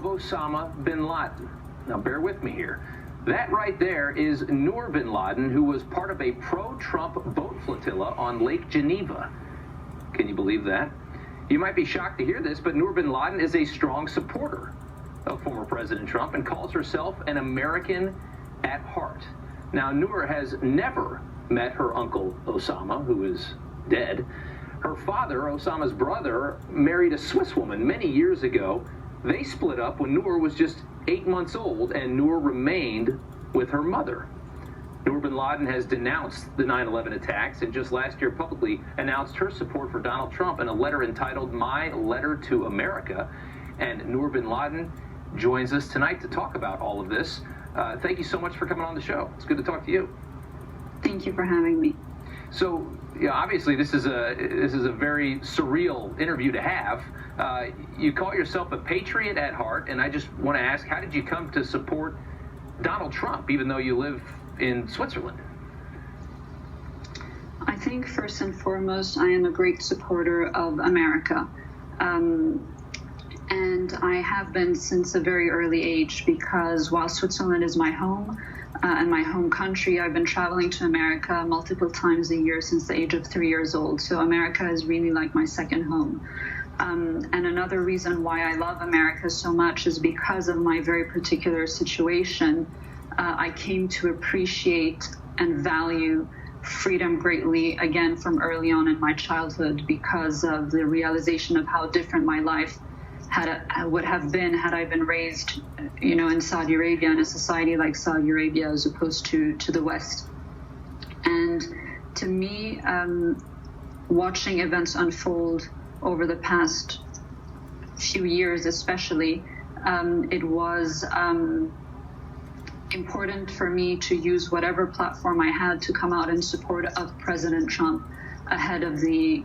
of Osama bin Laden. Now, bear with me here. That right there is Noor bin Laden, who was part of a pro-Trump boat flotilla on Lake Geneva. Can you believe that? You might be shocked to hear this, but Noor bin Laden is a strong supporter of former President Trump and calls herself an American at heart. Now, Noor has never met her uncle Osama, who is dead. Her father, Osama's brother, married a Swiss woman many years ago. They split up when Noor was just 8 months old, and Noor remained with her mother. Noor bin Laden has denounced the 9/11 attacks and just last year publicly announced her support for Donald Trump in a letter entitled My Letter to America. And Noor bin Laden joins us tonight to talk about all of this. Thank you so much for coming on the show. It's good to talk to you. Thank you for having me. So, yeah, obviously this is a very surreal interview to have. You call yourself a patriot at heart, and I just want to ask, how did you come to support Donald Trump, even though you live in Switzerland? I think first and foremost, I am a great supporter of America. And I have been since a very early age, because while Switzerland is my home and my home country, I've been traveling to America multiple times a year since the age of 3 years old. So America is really like my second home. And another reason why I love America so much is because of my very particular situation. I came to appreciate and value freedom greatly, again, from early on in my childhood, because of the realization of how different my life would have been had I been raised, in Saudi Arabia, in a society like Saudi Arabia, as opposed to the West. And to me, watching events unfold over the past few years especially, it was important for me to use whatever platform I had to come out in support of President Trump ahead of the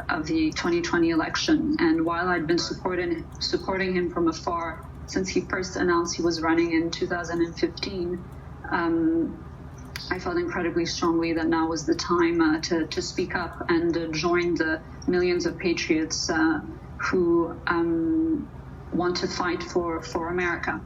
2020 election. And while I'd been supporting him from afar since he first announced he was running in 2015, I felt incredibly strongly that now was the time to speak up and join the millions of patriots who want to fight for America.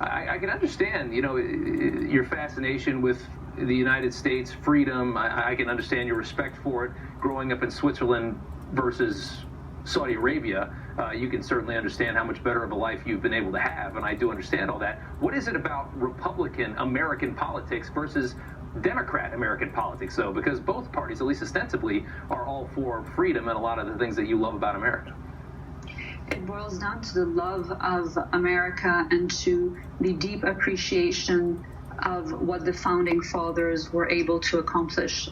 I can understand, your fascination with the United States, freedom. I can understand your respect for it. Growing up in Switzerland versus Saudi Arabia, you can certainly understand how much better of a life you've been able to have, and I do understand all that. What is it about Republican American politics versus Democrat American politics, though? Because both parties, at least ostensibly, are all for freedom and a lot of the things that you love about America. It boils down to the love of America and to the deep appreciation of what the founding fathers were able to accomplish,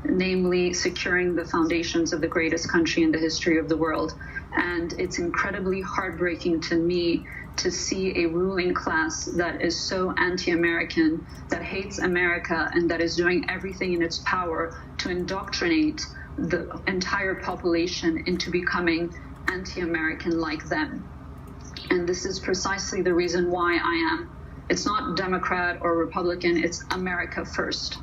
namely securing the foundations of the greatest country in the history of the world. And it's incredibly heartbreaking to me to see a ruling class that is so anti-American, that hates America, and that is doing everything in its power to indoctrinate the entire population into becoming anti-American like them. And this is precisely the reason why it's not Democrat or Republican, it's America first.